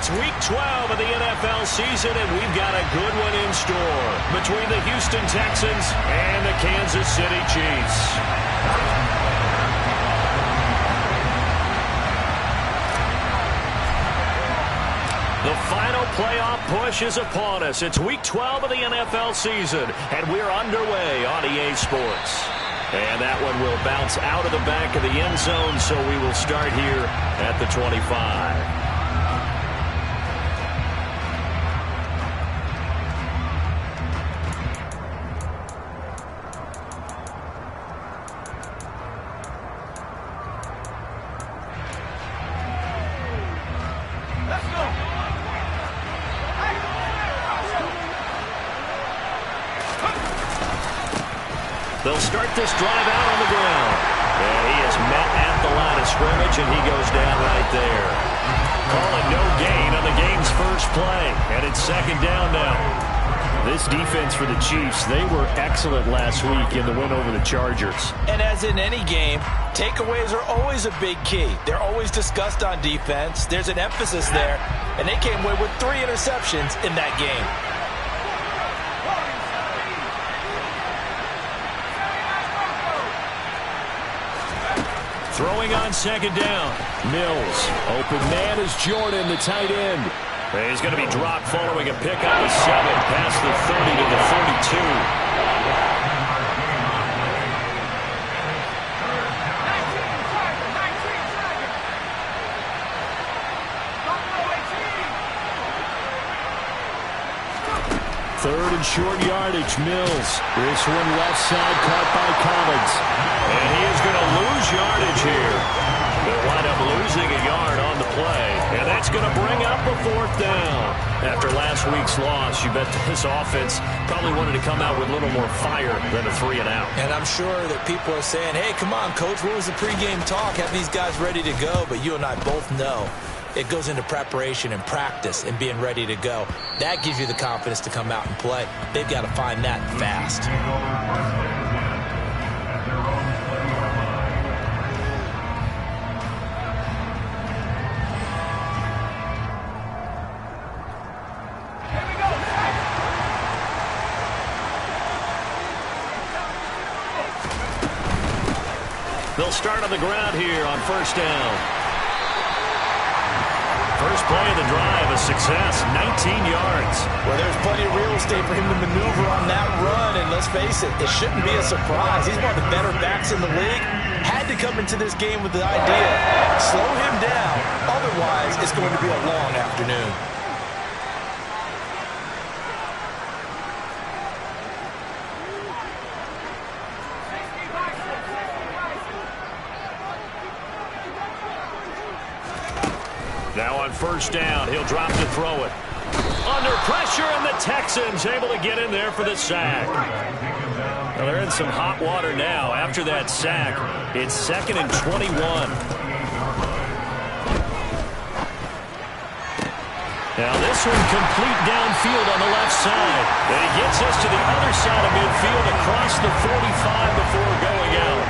It's week 12 of the NFL season, and we've got a good one in store between the Houston Texans and the Kansas City Chiefs. The final playoff push is upon us. It's week 12 of the NFL season, and we're underway on EA Sports. And that one will bounce out of the back of the end zone, so we will start here at the 25. They'll start this drive out on the ground. And he is met at the line of scrimmage, and he goes down right there. Calling no gain on the game's first play. And it's second down now. This defense for the Chiefs, they were excellent last week in the win over the Chargers. And as in any game, takeaways are always a big key. They're always discussed on defense. There's an emphasis there. And they came away with 3 interceptions in that game. Throwing on second down. Mills. Open man is Jordan, the tight end. He's going to be dropped following a pick up of 7 past the 30 to the 32. Third and short yardage, Mills. This one left side caught by Collins. And he is going to lose yardage here. They'll wind up losing a yard on the play. And that's going to bring up a 4th down. After last week's loss, you bet this offense probably wanted to come out with a little more fire than a 3 and out. And I'm sure that people are saying, hey, come on, Coach, what was the pregame talk? Have these guys ready to go? But you and I both know it goes into preparation and practice and being ready to go. That gives you the confidence to come out and play. They've got to find that fast. They'll start on the ground here on first down. First play of the drive, a success, 19 yards. Well, there's plenty of real estate for him to maneuver on that run, and let's face it, it shouldn't be a surprise. He's one of the better backs in the league. Had to come into this game with the idea, slow him down. Otherwise, it's going to be a long afternoon. Now on first down, he'll drop to throw it. Under pressure, and the Texans able to get in there for the sack. Well, they're in some hot water now. After that sack, it's 2nd and 21. Now this one complete downfield on the left side. And he gets us to the other side of midfield across the 45 before going out.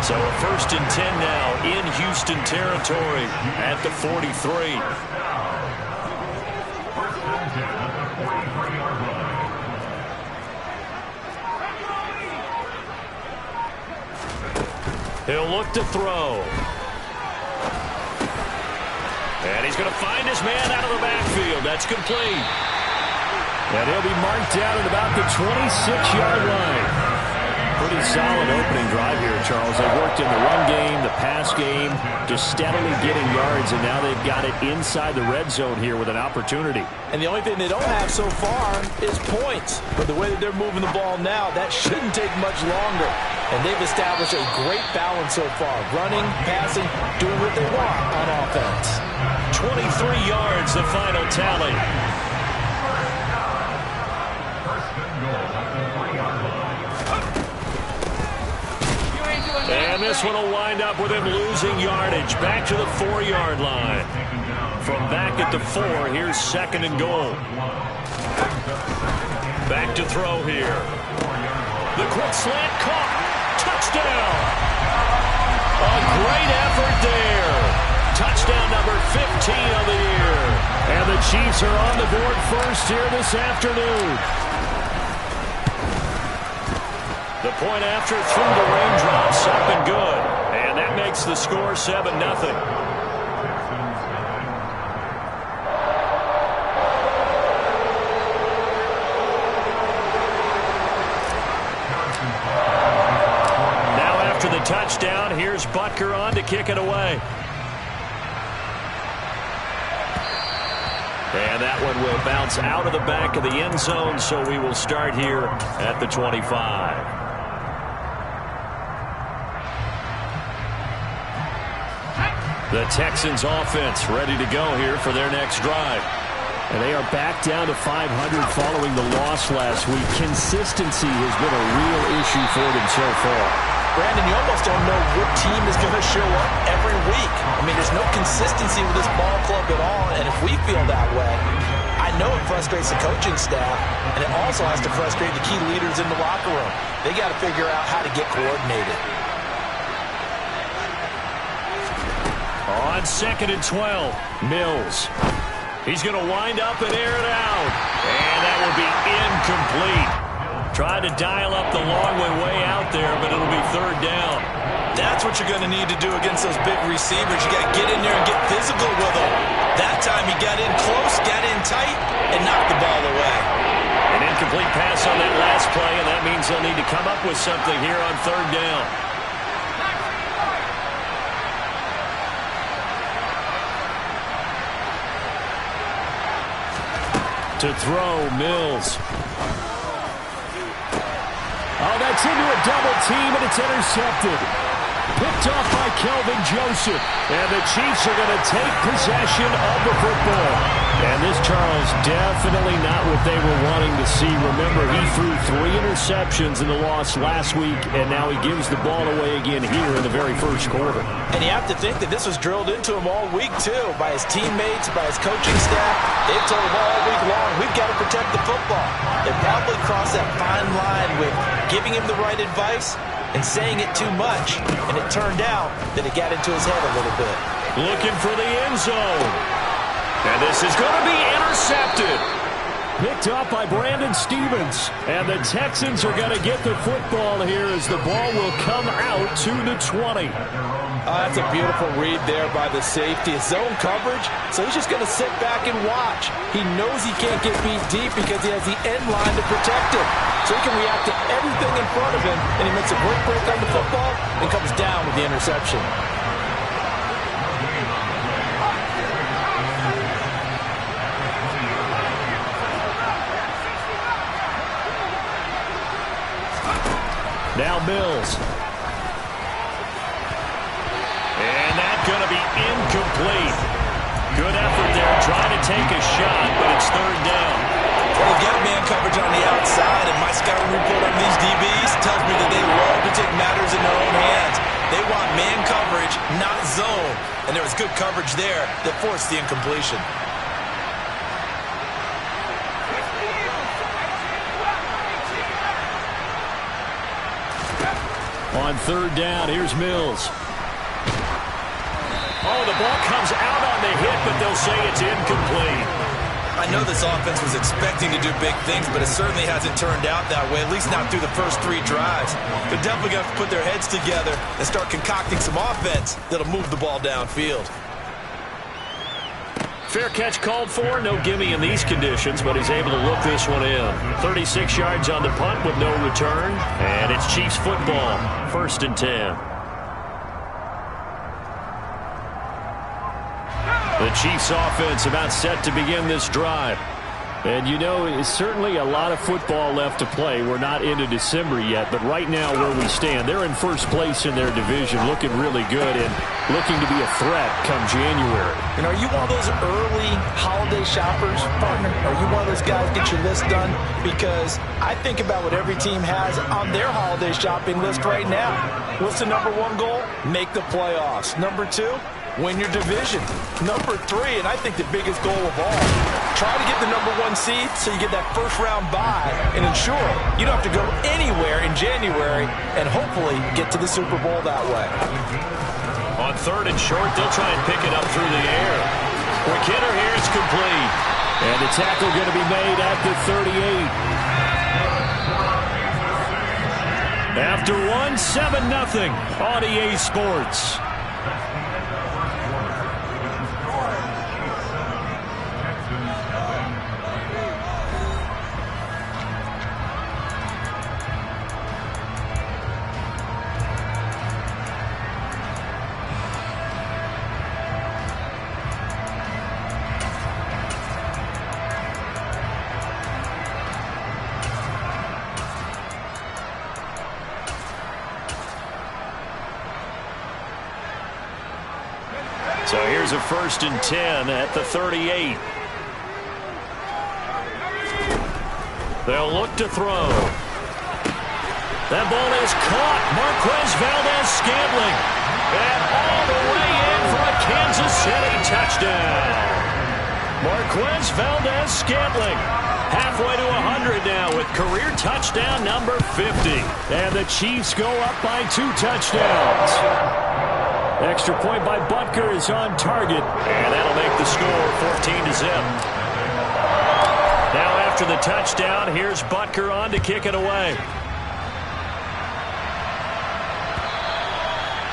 So a 1st and 10 now in Houston territory at the 43. He'll look to throw. And he's going to find his man out of the backfield. That's complete. And he'll be marked down at about the 26-yard line. Pretty solid opening drive here, Charles. They worked in the run game, the pass game, just steadily getting yards, and now they've got it inside the red zone here with an opportunity. And the only thing they don't have so far is points. But the way that they're moving the ball now, that shouldn't take much longer. And they've established a great balance so far. Running, passing, doing what they want on offense. 23 yards, the final tally. And this one will wind up with him losing yardage back to the 4-yard line. From back at the 4, here's 2nd and goal. Back to throw here. The quick slant caught. Touchdown. A great effort there. Touchdown number 15 of the year. And And the Chiefs are on the board first here this afternoon. The point after through the raindrops, up and good. And that makes the score 7-0. Now after the touchdown, here's Butker on to kick it away. And that one will bounce out of the back of the end zone, so we will start here at the 25. The Texans offense ready to go here for their next drive. And they are back down to 500 following the loss last week. Consistency has been a real issue for them so far. Brandon, you almost don't know what team is going to show up every week. I mean, there's no consistency with this ball club at all, and if we feel that way, I know it frustrates the coaching staff, and it also has to frustrate the key leaders in the locker room. They got to figure out how to get coordinated. On 2nd and 12, Mills. He's going to wind up and air it out. And that will be incomplete. Tried to dial up the long way out there, but it'll be 3rd down. That's what you're going to need to do against those big receivers. You got to get in there and get physical with them. That time he got in close, got in tight, and knocked the ball away. An incomplete pass on that last play, and that means they'll need to come up with something here on 3rd down. To throw, Mills. Oh, that's into a double team, and it's intercepted. Picked off by Kelvin Joseph. And the Chiefs are going to take possession of the football. And this, Charles, definitely not what they were wanting to see. Remember, he threw 3 interceptions in the loss last week, and now he gives the ball away again here in the very first quarter. And you have to think that this was drilled into him all week, too, by his teammates, by his coaching staff. They've told him all week long, we've got to protect the football. They probably crossed that fine line with giving him the right advice and saying it too much. And it turned out that it got into his head a little bit. Looking for the end zone. And this is going to be intercepted. Picked off by Brandon Stevens. And the Texans are going to get the football here as the ball will come out to the 20. That's a beautiful read there by the safety. It's zone coverage, so he's just going to sit back and watch. He knows he can't get beat deep because he has the end line to protect him. So he can react to everything in front of him, and he makes a great break on the football and comes down with the interception. Now Mills. And that's going to be incomplete. Good effort there, trying to take a shot, but it's 3rd down. They've got man coverage on the outside, and my scouting report on these DBs tells me that they love to take matters in their own hands. They want man coverage, not zone. And there was good coverage there that forced the incompletion. On 3rd down, here's Mills. Oh, the ball comes out on the hit, but they'll say it's incomplete. I know this offense was expecting to do big things, but it certainly hasn't turned out that way, at least not through the first 3 drives. They're definitely going to have to put their heads together and start concocting some offense that'll move the ball downfield. Fair catch called for. No gimme in these conditions, but he's able to look this one in. 36 yards on the punt with no return. And it's Chiefs football. 1st and 10. The Chiefs offense about set to begin this drive. And you know, it's certainly a lot of football left to play. We're not into December yet, but right now where we stand, they're in first place in their division, looking really good and looking to be a threat come January. And are you one of those early holiday shoppers, partner? Are you one of those guys get your list done? Because I think about what every team has on their holiday shopping list right now. What's the number 1 goal? Make the playoffs. Number 2? Win your division. Number 3, and I think the biggest goal of all, try to get the number 1 seed so you get that first-round bye and ensure you don't have to go anywhere in January and hopefully get to the Super Bowl that way. On 3rd and short, they'll try and pick it up through the air. Quick hitter here. It's complete. And the tackle going to be made at the 38. After one, 7-0 on EA Sports. So here's a 1st and 10 at the 38. They'll look to throw. That ball is caught. Marquez Valdez-Scantling. And all the way in for a Kansas City touchdown. Marquez Valdez-Scantling. Halfway to 100 now with career touchdown number 50. And the Chiefs go up by 2 touchdowns. Extra point by Butker is on target, and that'll make the score 14-0. Now after the touchdown, here's Butker on to kick it away.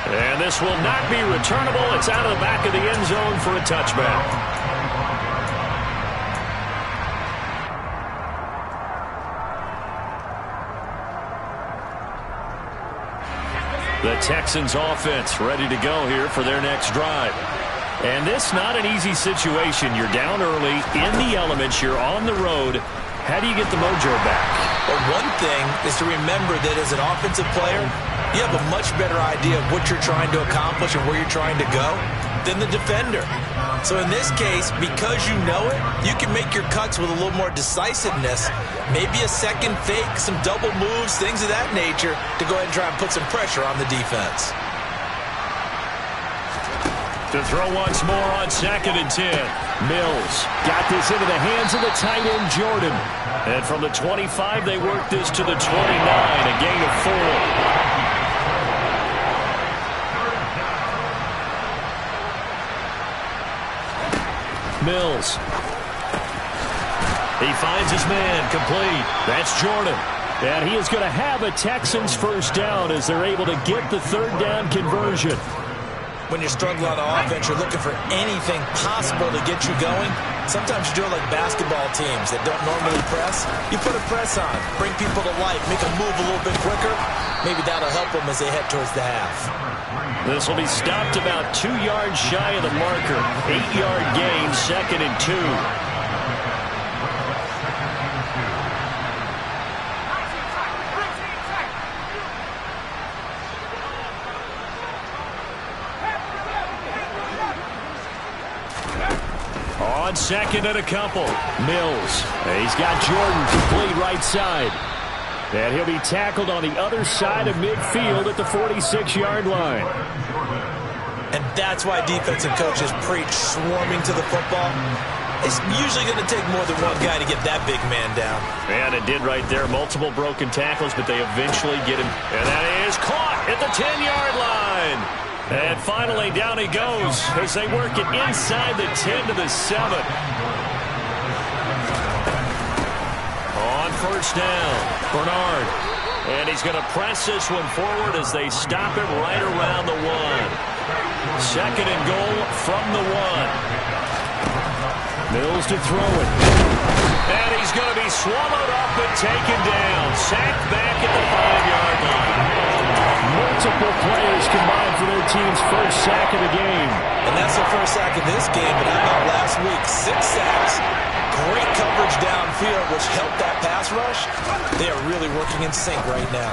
And this will not be returnable. It's out of the back of the end zone for a touchback. The Texans offense ready to go here for their next drive. And this not an easy situation. You're down early, in the elements, you're on the road. How do you get the mojo back? Well, one thing is to remember that as an offensive player, you have a much better idea of what you're trying to accomplish and where you're trying to go than the defender. So in this case, because you know it, you can make your cuts with a little more decisiveness. Maybe a second fake, some double moves, things of that nature to go ahead and try and put some pressure on the defense. To throw once more on 2nd and 10. Mills got this into the hands of the tight end, Jordan. And from the 25, they work this to the 29, a gain of 4. Mills. He finds his man, complete. That's Jordan. And he is going to have a Texans first down as they're able to get the 3rd down conversion. When you're struggling on offense, you're looking for anything possible to get you going. Sometimes you do it like basketball teams that don't normally press. You put a press on, bring people to life, make them move a little bit quicker. Maybe that'll help them as they head towards the half. This will be stopped about 2 yards shy of the marker. 8-yard gain, 2nd and 2. On 2nd and a couple. Mills. He's got Jordan complete right side. And he'll be tackled on the other side of midfield at the 46-yard line. And that's why defensive coaches preach swarming to the football. It's usually going to take more than one guy to get that big man down. And it did right there. Multiple broken tackles, but they eventually get him. And that is caught at the 10-yard line. And finally, down he goes as they work it inside the 10 to the 7. On 1st down, Bernard. And he's going to press this one forward as they stop him right around the 1. 2nd and goal from the 1. Mills to throw it. And he's going to be swallowed up and taken down. Sacked back at the 5-yard line. Multiple players combined for their team's first sack of the game. And that's their first sack of this game, but how about last week? 6 sacks. Great coverage downfield, which helped that pass rush. They are really working in sync right now.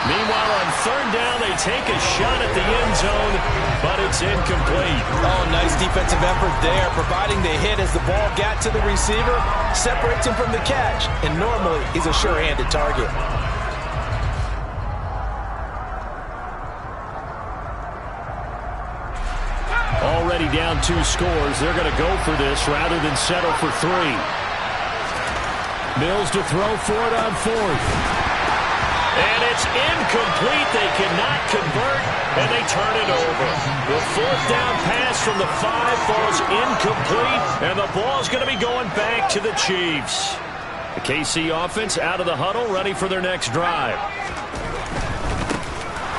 Meanwhile, on 3rd down, they take a shot at the end zone, but it's incomplete. Oh, nice defensive effort there, providing the hit as the ball got to the receiver, separates him from the catch, and normally he's a sure-handed target. Already down 2 scores. They're going to go for this rather than settle for 3. Mills to throw for it on 4th. And it's incomplete. They cannot convert, and they turn it over. The fourth down pass from the 5 falls incomplete, and the ball's going to be going back to the Chiefs. The KC offense out of the huddle, ready for their next drive.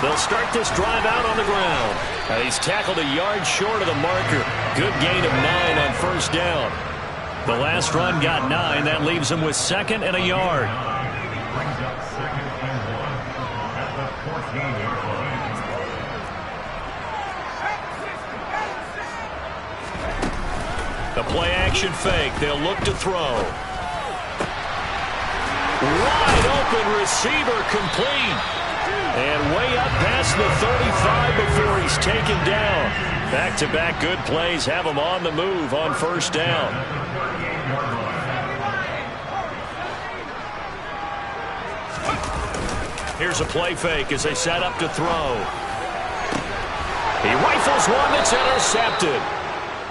They'll start this drive out on the ground. He's tackled a yard short of the marker. Good gain of 9 on first down. The last run got 9. That leaves him with 2nd and a yard. The play action fake. They'll look to throw. Wide open receiver complete. And way up past the 35 before he's taken down. Back-to-back good plays have him on the move on first down. Here's a play fake as they set up to throw. He rifles one that's intercepted.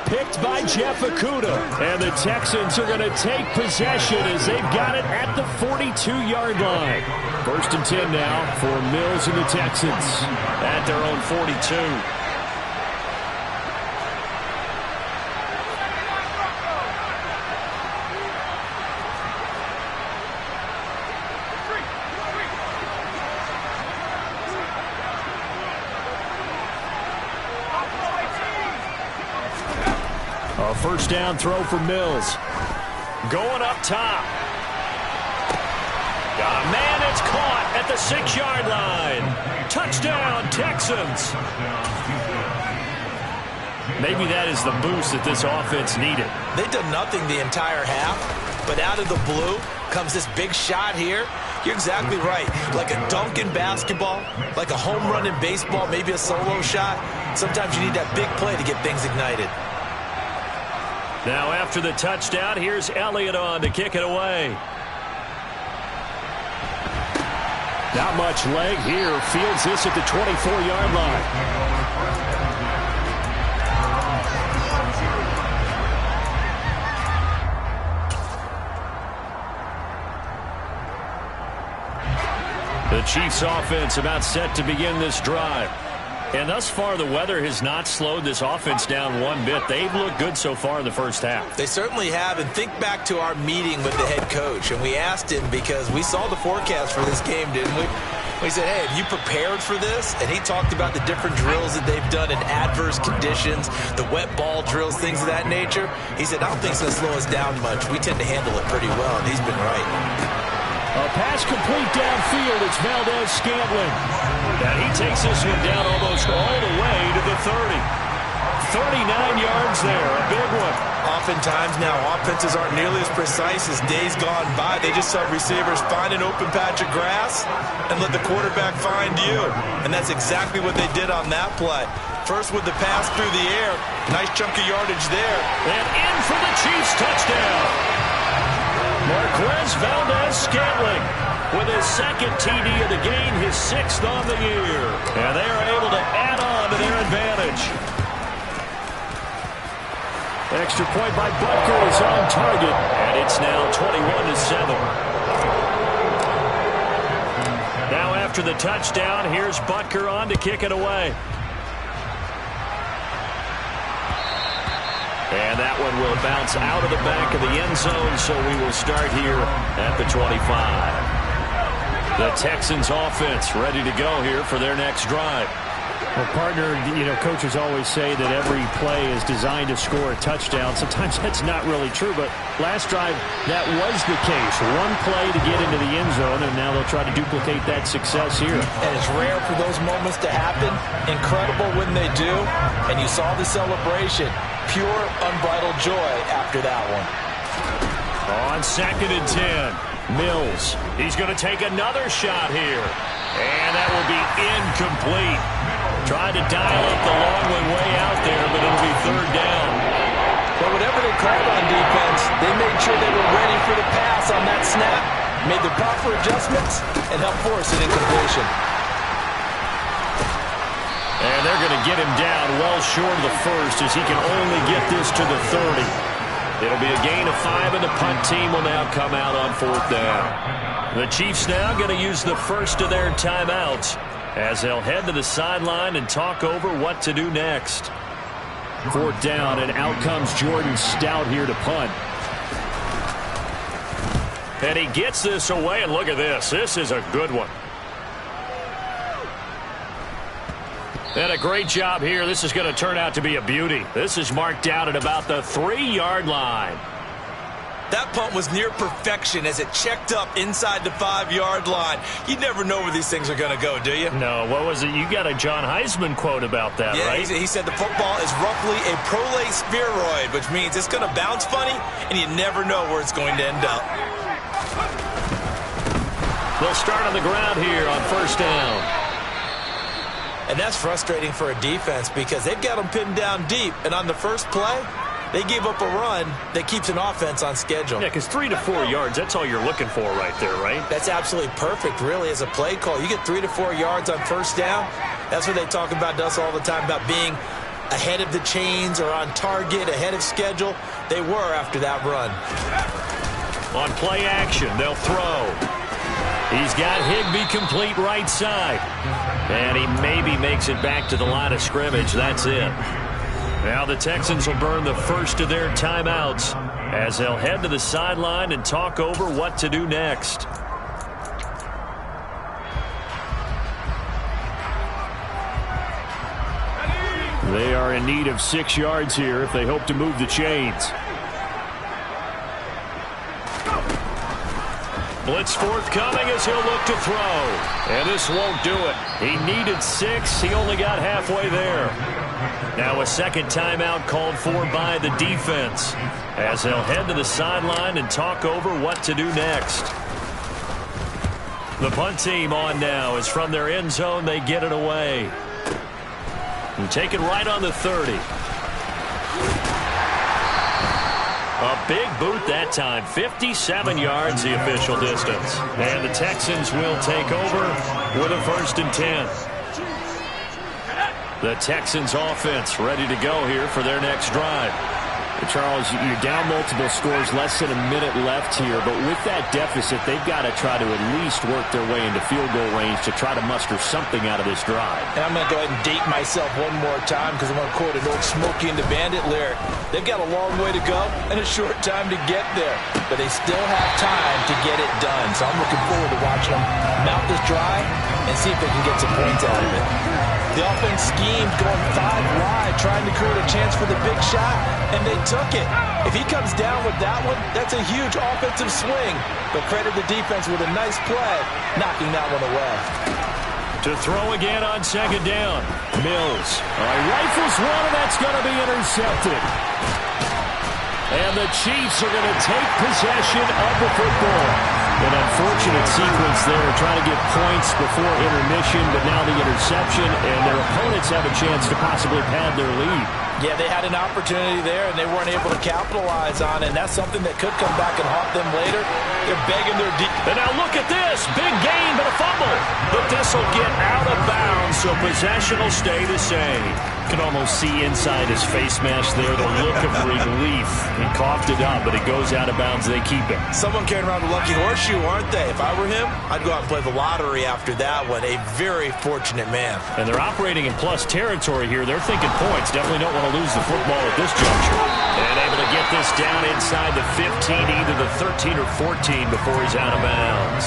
Picked by Jeff Okudah. And the Texans are going to take possession as they've got it at the 42-yard line. 1st and 10 now for Mills and the Texans at their own 42. A first down throw for Mills. Going up top. Got a man that's caught at the 6-yard line. Touchdown, Texans. Maybe that is the boost that this offense needed. They've done nothing the entire half, but out of the blue comes this big shot here. You're exactly right. Like a dunk in basketball, like a home run in baseball, maybe a solo shot. Sometimes you need that big play to get things ignited. Now after the touchdown, here's Elliott on to kick it away. Not much leg here. Fields this at the 24-yard line. The Chiefs offense about set to begin this drive. And thus far, the weather has not slowed this offense down one bit. They've looked good so far in the first half. They certainly have. And think back to our meeting with the head coach. And we asked him, because we saw the forecast for this game, didn't we? We said, hey, have you prepared for this? And he talked about the different drills that they've done in adverse conditions, the wet ball drills, things of that nature. He said, I don't think it's going to slow us down much. We tend to handle it pretty well, and he's been right. A pass complete downfield. It's Valdez-Scantling. And he takes this one down almost all the way to the 30. 39 yards there, a big one. Oftentimes now, offenses aren't nearly as precise as days gone by. They just have receivers find an open patch of grass and let the quarterback find you. And that's exactly what they did on that play. First with the pass through the air. Nice chunk of yardage there. And in for the Chiefs touchdown. Marquez Valdez-Scantling with his 2nd TD of the game, his 6th on the year. And they are able to add on to their advantage. Extra point by Butker is on target, and it's now 21-7. Now after the touchdown, here's Butker on to kick it away. And that one will bounce out of the back of the end zone, so we will start here at the 25. The Texans offense ready to go here for their next drive. Well, partner, you know, coaches always say that every play is designed to score a touchdown. Sometimes that's not really true, but last drive, that was the case. One play to get into the end zone, and now they'll try to duplicate that success here. And it's rare for those moments to happen. Incredible when they do. And you saw the celebration. Pure, unbridled joy after that one. On 2nd and 10, Mills. He's going to take another shot here. And that will be incomplete. Tried to dial up the long one way out there, but it'll be 3rd down. But whatever they called on defense, they made sure they were ready for the pass on that snap, made the proper adjustments, and helped force an incompletion. And they're going to get him down well short of the 1st as he can only get this to the 30. It'll be a gain of 5, and the punt team will now come out on 4th down. The Chiefs now going to use the first of their timeouts as they'll head to the sideline and talk over what to do next. 4th down, and out comes Jordan Stout here to punt. And he gets this away, and look at this. This is a good one. And a great job here. This is going to turn out to be a beauty. This is marked out at about the 3-yard line. That punt was near perfection as it checked up inside the 5-yard line. You never know where these things are going to go, do you? No, what was it? You got a John Heisman quote about that, yeah, right? He said the football is roughly a prolate spheroid, which means it's going to bounce funny, and you never know where it's going to end up. They'll start on the ground here on 1st down. And that's frustrating for a defense because they've got them pinned down deep. And on the first play, they gave up a run that keeps an offense on schedule. Yeah, because 3 to 4 yards, that's all you're looking for right there, right? That's absolutely perfect, really, as a play call. You get 3 to 4 yards on 1st down. That's what they talk about to us all the time, about being ahead of the chains or on target, ahead of schedule. They were after that run. On play action, they'll throw. He's got Higbee complete right side. And he maybe makes it back to the line of scrimmage. That's it. Now the Texans will burn the first of their timeouts as they'll head to the sideline and talk over what to do next. They are in need of 6 yards here if they hope to move the chains. Blitz forthcoming as he'll look to throw. And this won't do it. He needed 6. He only got halfway there. Now a second timeout called for by the defense as they'll head to the sideline and talk over what to do next. The punt team on now is from their end zone. They get it away. And take it right on the 30. A big boot that time. 57 yards the official distance. And the Texans will take over with a 1st and 10. The Texans offense ready to go here for their next drive. Charles, you're down multiple scores, less than a minute left here, but with that deficit, they've got to try to at least work their way into field goal range to try to muster something out of this drive. And I'm going to go ahead and date myself one more time because I'm going to quote an old Smokey and the Bandit lyric. They've got a long way to go and a short time to get there, but they still have time to get it done. So I'm looking forward to watching them mount this drive and see if they can get some points out of it. The offense schemed, going 5 wide, trying to create a chance for the big shot, and they took it. If he comes down with that one, that's a huge offensive swing. But credit the defense with a nice play, knocking that one away. To throw again on 2nd down. Mills. Rifles one, and that's going to be intercepted. And the Chiefs are going to take possession of the football. An unfortunate sequence there, trying to get points before intermission, but now the interception, and their opponents have a chance to possibly pad their lead. Yeah, they had an opportunity there, and they weren't able to capitalize on it, and that's something that could come back and haunt them later. They're begging their deep. And now look at this. Big gain, but a fumble. But this will get out of bounds, so possession will stay the same. You can almost see inside his face mask there the look of relief. He coughed it up, but it goes out of bounds. They keep it. Someone carrying around a lucky horseshoe, aren't they? If I were him, I'd go out and play the lottery after that one. A very fortunate man. And they're operating in plus territory here. They're thinking points. Definitely don't want to lose the football at this juncture. And able to get this down inside the 15, either the 13 or 14 before he's out of bounds.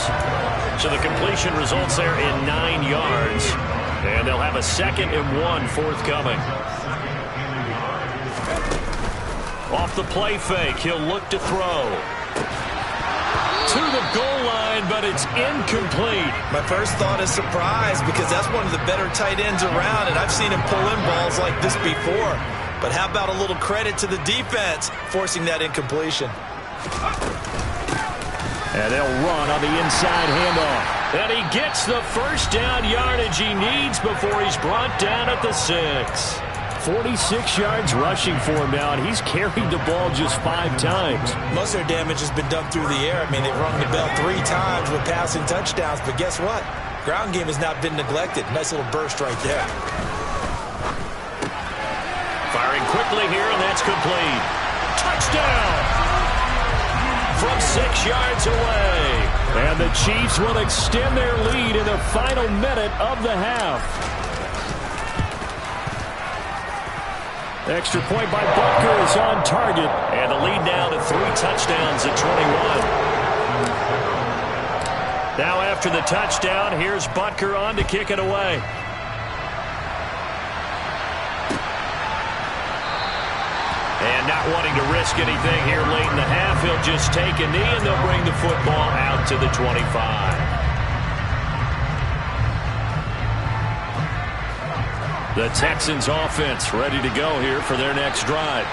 So the completion results there in 9 yards. And they'll have a 2nd and 1 forthcoming. Off the play fake, he'll look to throw. To the goal line, but it's incomplete. My first thought is surprise because that's one of the better tight ends around, and I've seen him pull in balls like this before. But how about a little credit to the defense forcing that incompletion? And they'll run on the inside handoff. And he gets the 1st down yardage he needs before he's brought down at the 6. 46 yards rushing for him now, and he's carried the ball just 5 times. Most of their damage has been done through the air. I mean, they've rung the bell 3 times with passing touchdowns, but guess what? Ground game has not been neglected. Nice little burst right there. Firing quickly here, and that's complete. touchdown from 6 yards away. And the Chiefs will extend their lead in the final minute of the half. Extra point by Butker is on target. And the lead now to 3 touchdowns at 21. Now after the touchdown, here's Butker on to kick it away. And not wanting to risk anything here late in the half, he'll just take a knee and they'll bring the football out to the 25. The Texans offense ready to go here for their next drive.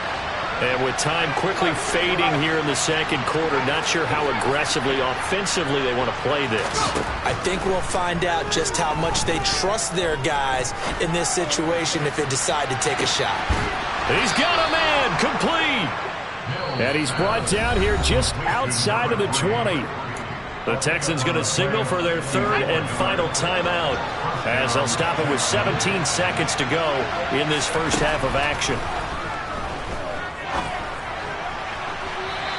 And with time quickly fading here in the second quarter, not sure how aggressively, offensively they want to play this. I think we'll find out just how much they trust their guys in this situation if they decide to take a shot. He's got a man, complete. And he's brought down here just outside of the 20. The Texans going to signal for their third and final timeout as they'll stop it with 17 seconds to go in this first half of action.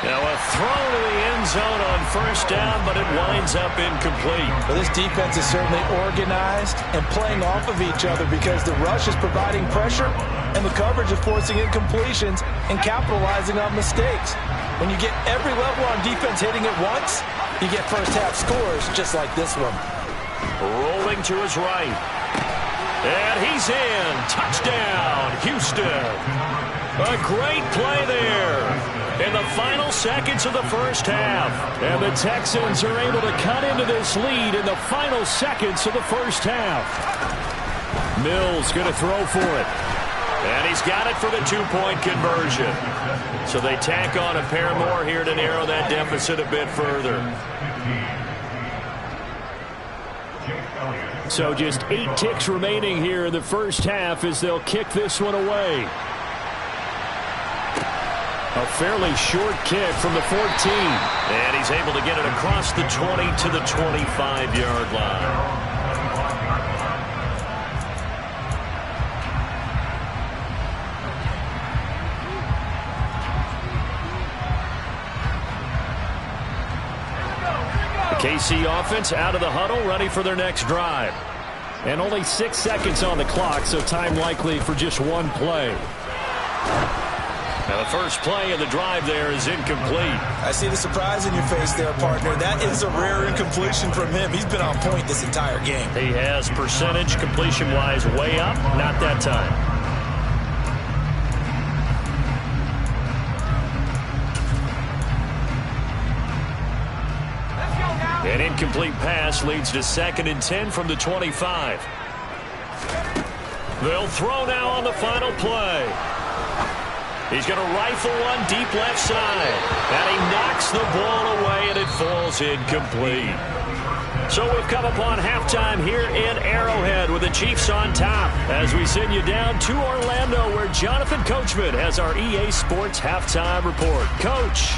Now a throw to the end zone on first down, but it winds up incomplete. Well, this defense is certainly organized and playing off of each other because the rush is providing pressure and the coverage is forcing incompletions and capitalizing on mistakes. When you get every level on defense hitting at once, you get first half scores just like this one. Rolling to his right. And he's in. Touchdown, Houston. A great play there in the final seconds of the first half. And the Texans are able to cut into this lead in the final seconds of the first half. Mills going to throw for it. And he's got it for the 2-point conversion. So they tack on a pair more here to narrow that deficit a bit further. So just 8 ticks remaining here in the first half as they'll kick this one away. A fairly short kick from the 14. And he's able to get it across the 20 to the 25-yard line. The KC offense out of the huddle, ready for their next drive. And only 6 seconds on the clock, so time likely for just one play. Now the first play of the drive there is incomplete. I see the surprise in your face there, partner. That is a rare incompletion from him. He's been on point this entire game. He has percentage completion-wise way up, not that time. An incomplete pass leads to 2nd and 10 from the 25. They'll throw now on the final play. He's going to rifle one deep left side. And he knocks the ball away, and it falls incomplete. So we've come upon halftime here in Arrowhead with the Chiefs on top as we send you down to Orlando where Jonathan Coachman has our EA Sports halftime report. Coach.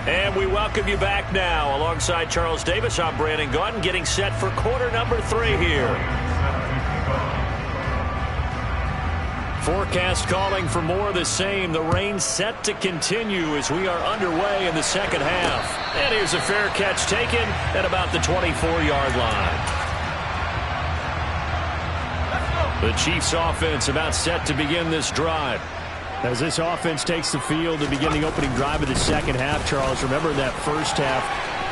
And we welcome you back now. Alongside Charles Davis, I'm Brandon Gaudin, getting set for quarter number 3 here. Forecast calling for more of the same. The rain set to continue as we are underway in the second half. And here's a fair catch taken at about the 24-yard line. The Chiefs offense about set to begin this drive. As this offense takes the field to begin the opening drive of the second half, Charles, remember that first half,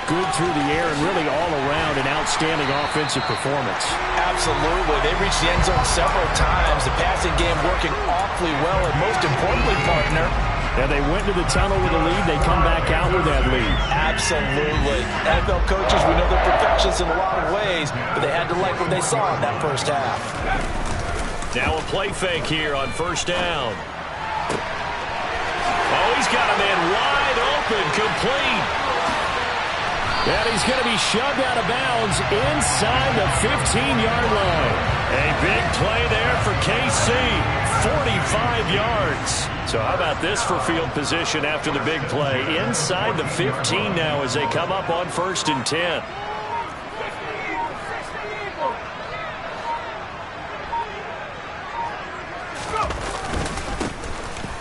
good through the air and really all around an outstanding offensive performance. Absolutely. They reached the end zone several times. The passing game working awfully well, and most importantly, partner, and they went to the tunnel with a lead. They come back out with that lead. Absolutely. NFL coaches, we know they're perfectionists in a lot of ways, but they had to like what they saw in that first half. Now a play fake here on first down. Oh, he's got a man wide open, complete. And he's going to be shoved out of bounds inside the 15-yard line. A big play there for KC, 45 yards. So how about this for field position after the big play? Inside the 15 now as they come up on 1st and 10.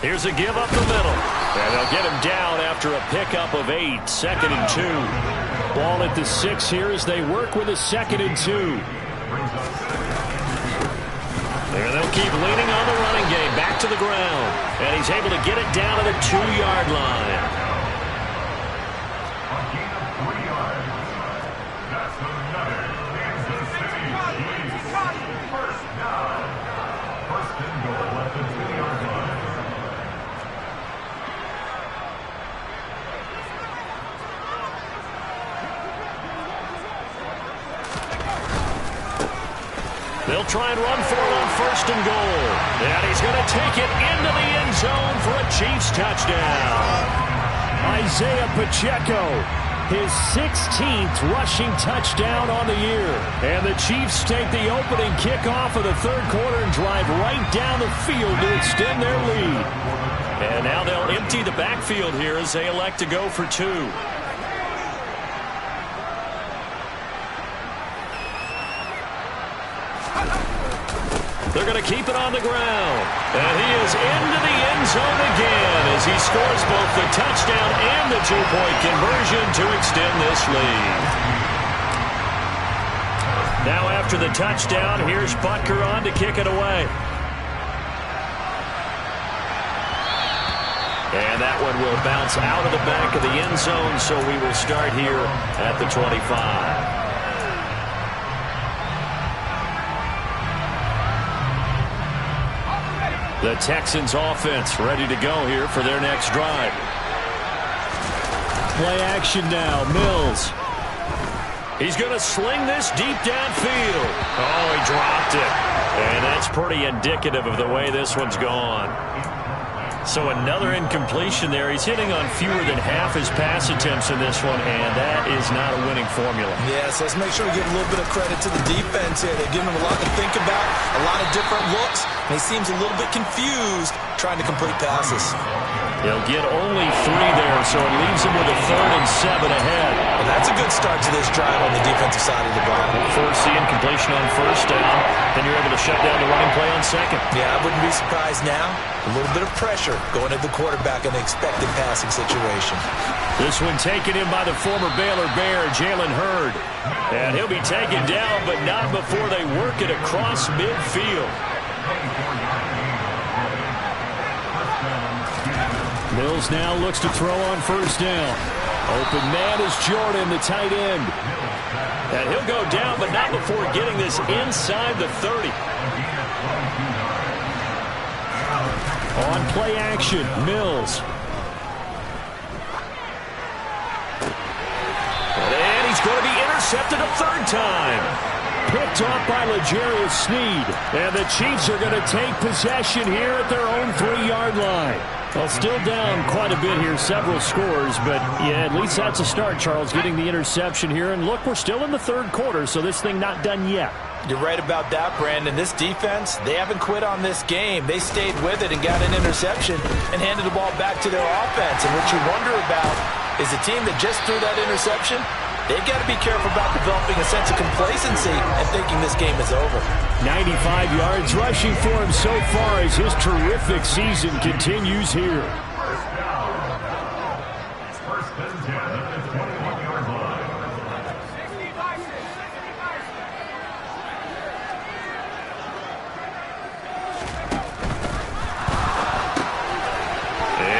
Here's a give up the middle. And they'll get him down after a pickup of 8. 2nd and 2. Ball at the 6 here as they work with a 2nd and 2. And they'll keep leaning on the running game. Back to the ground. And he's able to get it down to the 2-yard line. They'll try and run for it on 1st and goal. And he's going to take it into the end zone for a Chiefs touchdown. Isaiah Pacheco, his 16th rushing touchdown on the year. And the Chiefs take the opening kickoff of the 3rd quarter and drive right down the field to extend their lead. And now they'll empty the backfield here as they elect to go for 2. They're going to keep it on the ground. And he is into the end zone again as he scores both the touchdown and the 2-point conversion to extend this lead. Now after the touchdown, here's Butker on to kick it away. And that one will bounce out of the back of the end zone, so we will start here at the 25. The Texans offense ready to go here for their next drive. Play action now. Mills. He's going to sling this deep downfield. Oh, he dropped it. And that's pretty indicative of the way this one's gone. So another incompletion there. He's hitting on fewer than half his pass attempts in this one, and that is not a winning formula. Yes, let's make sure we give a little bit of credit to the defense here. They're giving him a lot to think about, a lot of different looks, and he seems a little bit confused trying to complete passes. He'll get only 3 there, so it leaves him with a 3rd and 7 ahead. Well, that's a good start to this drive on the defensive side of the ball. Force the incompletion on 1st down, then you're able to shut down the running play on 2nd. Yeah, I wouldn't be surprised now. A little bit of pressure going at the quarterback in the expected passing situation. This one taken in by the former Baylor Bear, Jalen Hurd. And he'll be taken down, but not before they work it across midfield. Mills now looks to throw on 1st down. Open man is Jordan, the tight end. And he'll go down, but not before getting this inside the 30. On play action, Mills. And he's going to be intercepted a 3rd time. Picked off by L'Jarius Sneed. And the Chiefs are going to take possession here at their own 3-yard line. Well, still down quite a bit here, several scores, but yeah, at least that's a start, Charles, getting the interception here. And look, we're still in the 3rd quarter, so this thing not done yet. You're right about that, Brandon. This defense, they haven't quit on this game. They stayed with it and got an interception and handed the ball back to their offense. And what you wonder about is the team that just threw that interception, they've got to be careful about developing a sense of complacency and thinking this game is over. 95 yards rushing for him so far as his terrific season continues here.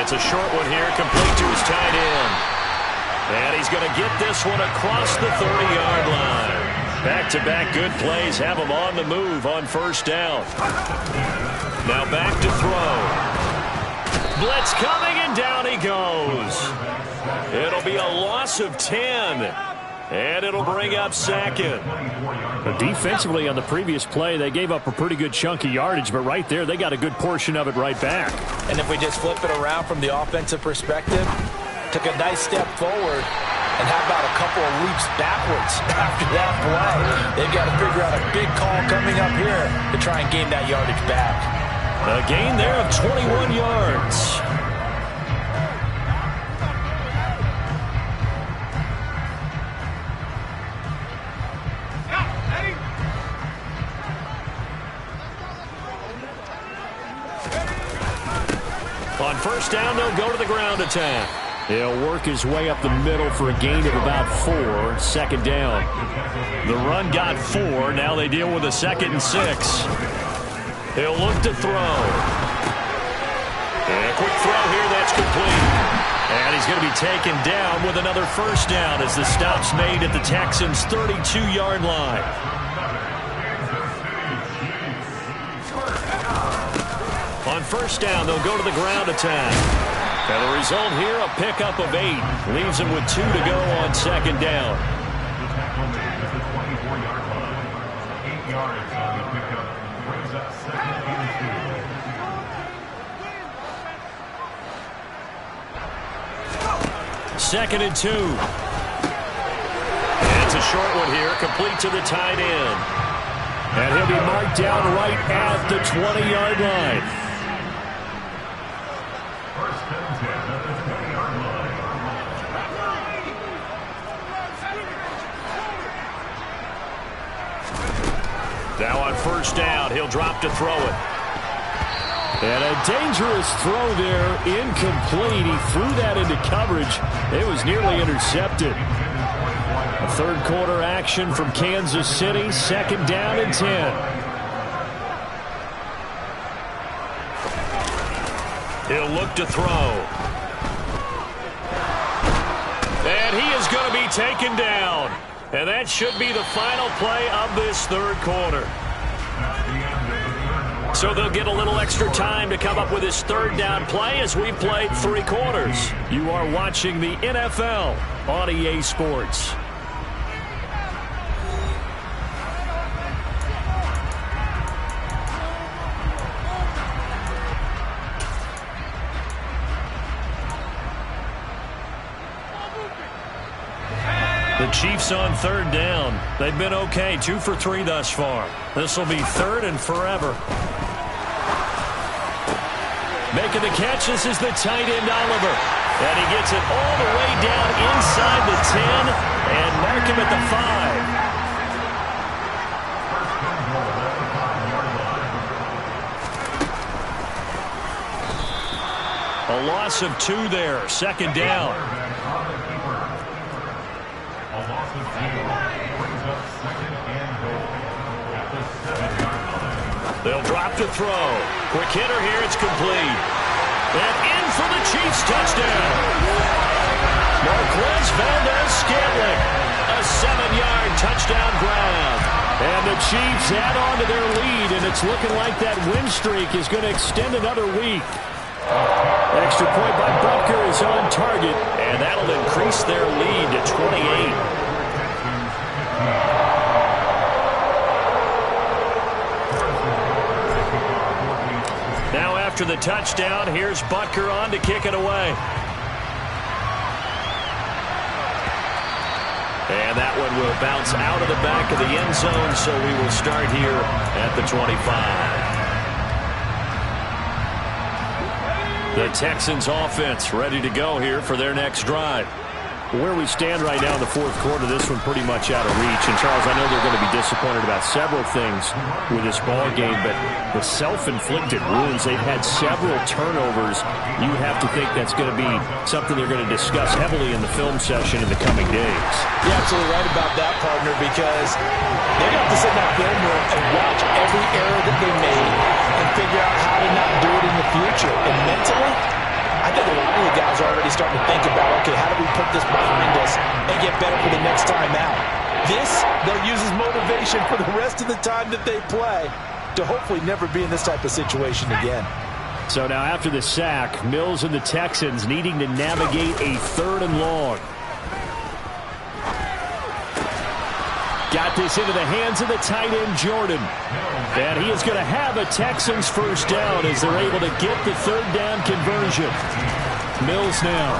It's a short one here, complete to his tight end. And he's going to get this one across the 30-yard line. Back-to-back good plays have him on the move on 1st down. Now back to throw. Blitz coming, and down he goes. It'll be a loss of 10. And it'll bring up 2nd. Defensively on the previous play, they gave up a pretty good chunk of yardage, but right there, they got a good portion of it right back. And if we just flip it around from the offensive perspective, took a nice step forward, And how about a couple of leaps backwards after that play? They've got to figure out a big call coming up here to try and gain that yardage back. A gain there of 21 yards. On first down, they'll go to the ground attack. He'll work his way up the middle for a gain of about 4. Second down. The run got 4. Now they deal with a 2nd and 6. He'll look to throw. And a quick throw here. That's complete. And he's going to be taken down with another first down as the stop's made at the Texans' 32-yard line. On first down, they'll go to the ground attack. And the result here, a pickup of 8. Leaves him with 2 to go on second down. Second and 2. And it's a short one here, complete to the tight end. And he'll be marked down right at the 20-yard line. Now on first down, he'll drop to throw it. And a dangerous throw there, incomplete. He threw that into coverage. It was nearly intercepted. A third quarter action from Kansas City, second down and 10. He'll look to throw. And he is going to be taken down. And that should be the final play of this third quarter. So they'll get a little extra time to come up with his third down play as we played 3 quarters. You are watching the NFL on EA Sports. The Chiefs on third down. They've been okay, 2 for 3 thus far. This will be third and forever. Making the catch, this is the tight end Oliver. And he gets it all the way down inside the 10 and mark him at the 5. A loss of 2 there, second down. They'll drop to throw. Quick hitter here, it's complete. And in for the Chiefs touchdown. Marquez Valdez-Scantling, a 7-yard touchdown grab. And the Chiefs add on to their lead, and it's looking like that win streak is going to extend another week. Extra point by Butker is on target, and that'll increase their lead to 28. Now after the touchdown, here's Butker on to kick it away. And that one will bounce out of the back of the end zone, so we will start here at the 25. The Texans offense ready to go here for their next drive. Where we stand right now in the fourth quarter, this one pretty much out of reach. And, Charles, I know they're going to be disappointed about several things with this ball game, but the self-inflicted wounds, they've had several turnovers. You have to think that's going to be something they're going to discuss heavily in the film session in the coming days. You're absolutely right about that, partner, because they're going to have to sit in that film room and watch every error that they made and figure out how to not do it in the future. And mentally, I think a lot of the guys are already starting to think about, okay, how do we put this behind us and get better for the next time out? This, they'll use as motivation for the rest of the time that they play to hopefully never be in this type of situation again. So now after the sack, Mills and the Texans needing to navigate a 3rd and long. Got this into the hands of the tight end, Jordan. And he is going to have a Texans first down as they're able to get the 3rd down conversion. Mills now.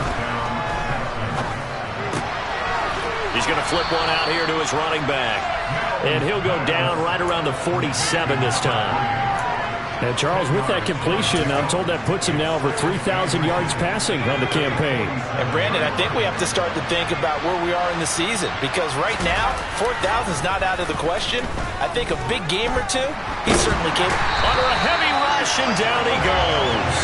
He's going to flip one out here to his running back. And he'll go down right around the 47 this time. And Charles, with that completion, I'm told that puts him now over 3,000 yards passing on the campaign. And Brandon, I think we have to start to think about where we are in the season, because right now, 4,000 is not out of the question. I think a big game or two, he certainly can. Under a heavy rush, and down he goes.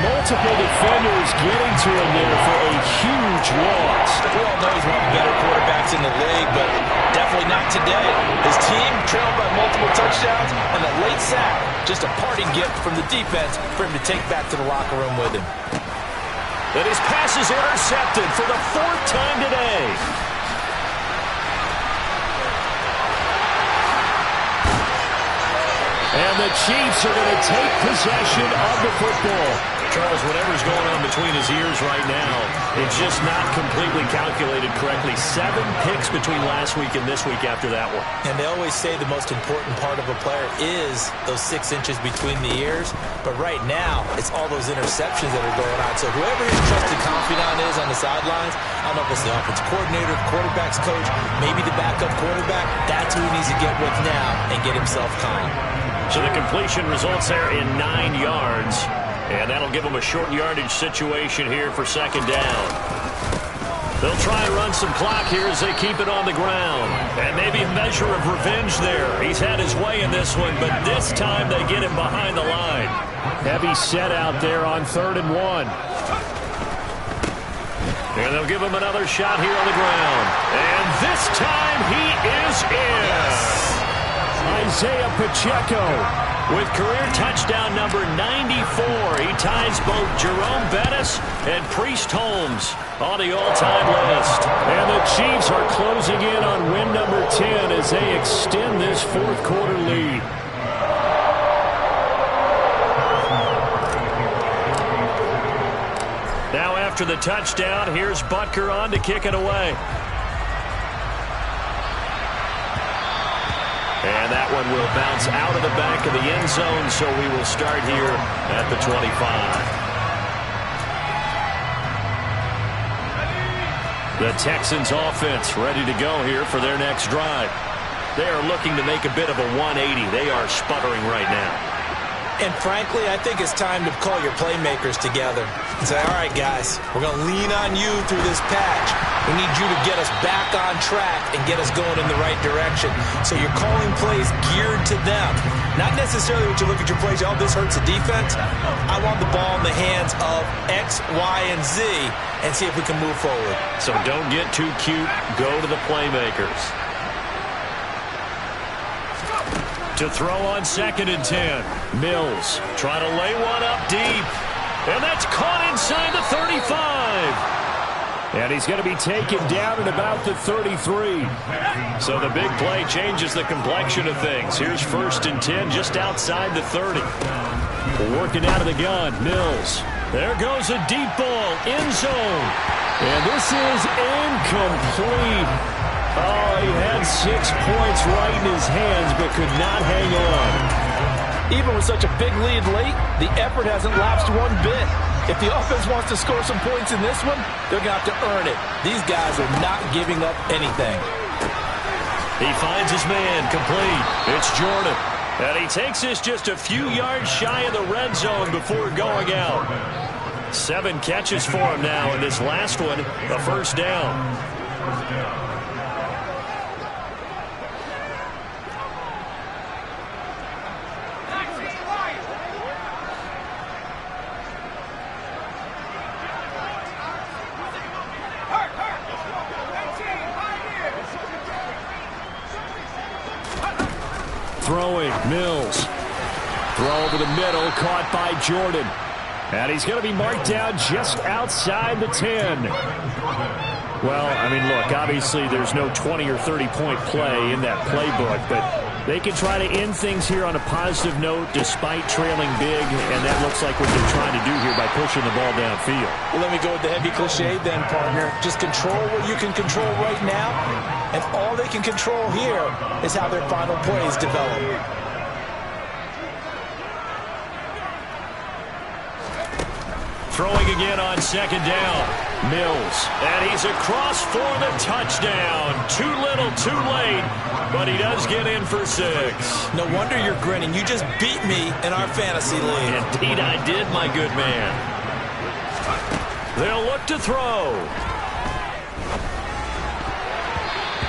Multiple defenders getting to him there for a huge loss. We all know he's one of the better quarterbacks in the league, but definitely not today. His team trailed by multiple touchdowns, and a late sack, just a parting gift from the defense for him to take back to the locker room with him. And his pass is intercepted for the 4th time today. And the Chiefs are going to take possession of the football. Charles, whatever's going on between his ears right now, it's just not completely calculated correctly. 7 picks between last week and this week after that one. And they always say the most important part of a player is those 6 inches between the ears. But right now, it's all those interceptions that are going on. So whoever his trusted confidant is on the sidelines, I don't know if it's the offensive coordinator, the quarterback's coach, maybe the backup quarterback, that's who he needs to get with now and get himself calm. So the completion results there in 9 yards. And that'll give them a short yardage situation here for 2nd down. They'll try and run some clock here as they keep it on the ground. And maybe a measure of revenge there. He's had his way in this one, but this time they get him behind the line. Heavy set out there on 3rd and 1. And they'll give him another shot here on the ground. And this time he is in. Yes. Isaiah Pacheco with career touchdown number 94. He ties both Jerome Bettis and Priest Holmes on the all-time list. And the Chiefs are closing in on win number 10 as they extend this 4th quarter lead. Now after the touchdown, here's Butker on to kick it away. And that one will bounce out of the back of the end zone, so we will start here at the 25. The Texans offense ready to go here for their next drive. They are looking to make a bit of a 180. They are sputtering right now. And frankly, I think it's time to call your playmakers together and say, all right, guys, we're going to lean on you through this patch. We need you to get us back on track and get us going in the right direction. So you're calling plays geared to them. Not necessarily when you look at your plays, oh, this hurts the defense. I want the ball in the hands of X, Y, and Z and see if we can move forward. So don't get too cute. Go to the playmakers. To throw on 2nd and 10. Mills trying to lay one up deep. And that's caught inside the 35. And he's going to be taken down at about the 33. So the big play changes the complexion of things. Here's 1st and 10 just outside the 30. Working out of the gun, Mills. There goes a deep ball, end zone. And this is incomplete. Oh, he had 6 points right in his hands, but could not hang on. Even with such a big lead late, the effort hasn't lapsed one bit. If the offense wants to score some points in this one, they're going to have to earn it. These guys are not giving up anything. He finds his man, complete. It's Jordan. And he takes this just a few yards shy of the red zone before going out. 7 catches for him now, and this last one, a 1st down. Throwing, Mills. Throw over the middle, caught by Jordan. And he's going to be marked down just outside the 10. Well, I mean, look, obviously there's no 20 or 30-point play in that playbook, but they can try to end things here on a positive note despite trailing big, and that looks like what they're trying to do here by pushing the ball downfield. Well, let me go with the heavy cliche then, partner. Just control what you can control right now, and all they can control here is how their final plays develop. Throwing again on 2nd down. Mills, and he's across for the touchdown. Too little, too late, but he does get in for 6. No wonder you're grinning. You just beat me in our fantasy league. Indeed I did, my good man. They'll look to throw.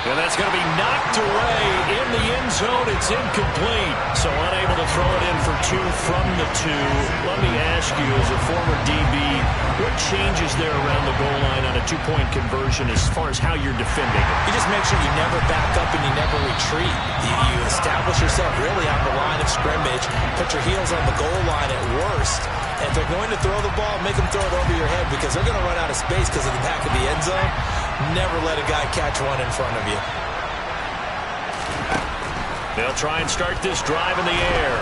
And that's going to be knocked away in the end zone. It's incomplete. So unable to throw it in for 2 from the 2. Let me ask you, as a former DB, what changes there around the goal line on a 2-point conversion as far as how you're defending it? You just make sure you never back up and you never retreat. You establish yourself really on the line of scrimmage, put your heels on the goal line at worst. And if they're going to throw the ball, make them throw it over your head because they're going to run out of space because of the back of the end zone. Never let a guy catch one in front of you. They'll try and start this drive in the air.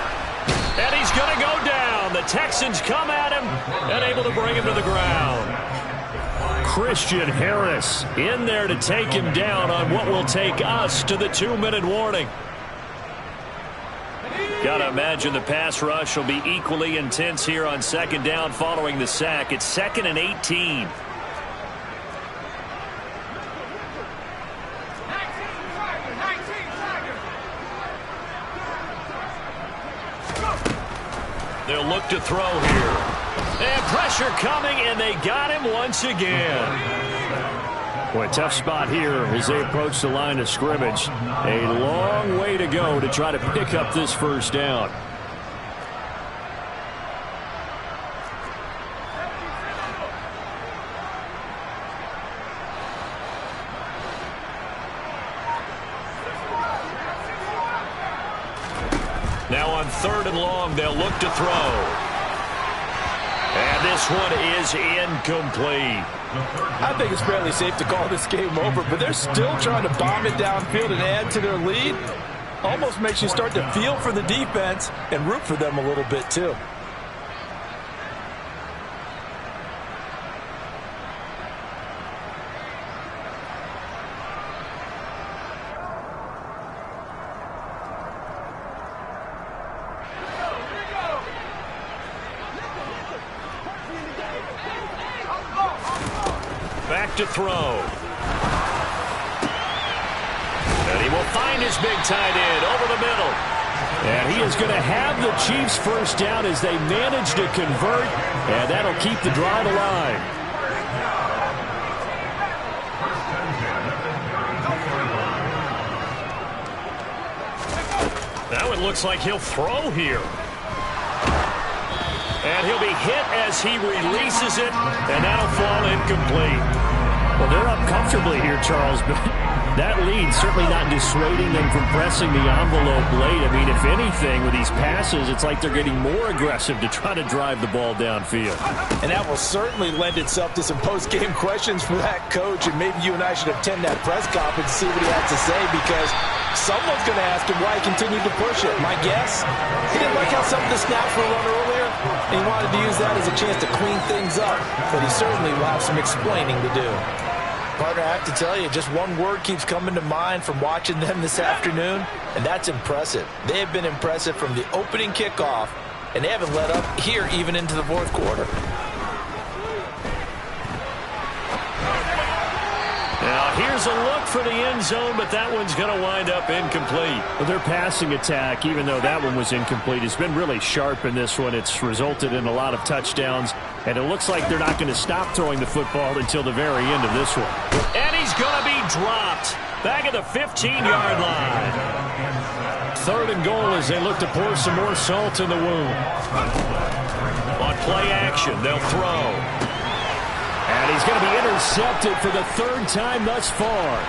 And he's going to go down. The Texans come at him and able to bring him to the ground. Christian Harris in there to take him down on what will take us to the 2-minute warning. Got to imagine the pass rush will be equally intense here on 2nd down following the sack. It's 2nd and 18. They'll look to throw here. And pressure coming, and they got him once again. Boy, tough spot here as they approach the line of scrimmage. A long way to go to try to pick up this 1st down. Now on 3rd and long, they'll look to throw. And this one is incomplete. I think it's fairly safe to call this game over, but they're still trying to bomb it downfield and add to their lead. Almost makes you start to feel for the defense and root for them a little bit too. Back to throw. And he will find his big tight end over the middle. And he is going to have the Chiefs 1st down as they manage to convert. And that'll keep the drive alive. Now it looks like he'll throw here. And he'll be hit as he releases it, and that'll fall incomplete. Well, they're up comfortably here, Charles, but that lead certainly not dissuading them from pressing the envelope late. I mean, if anything, with these passes, it's like they're getting more aggressive to try to drive the ball downfield. And that will certainly lend itself to some post-game questions for that coach, and maybe you and I should attend that press conference and see what he has to say, because someone's going to ask him why he continued to push it. My guess, he didn't like how some of the snaps were run earlier, and he wanted to use that as a chance to clean things up, but he certainly will have some explaining to do. Partner, I have to tell you, just one word keeps coming to mind from watching them this afternoon, and that's impressive. They have been impressive from the opening kickoff, and they haven't let up here even into the 4th quarter. Now here's a look for the end zone, but that one's going to wind up incomplete. Well, their passing attack, even though that one was incomplete, has been really sharp in this one. It's resulted in a lot of touchdowns, and it looks like they're not going to stop throwing the football until the very end of this one. And he's going to be dropped back at the 15-yard line. 3rd and goal as they look to pour some more salt in the wound. On play action, they'll throw. And he's going to be intercepted for the 3rd time thus far.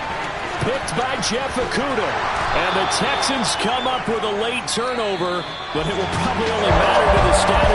Picked by Jeff Okudah. And the Texans come up with a late turnover, but it will probably only matter to the stat.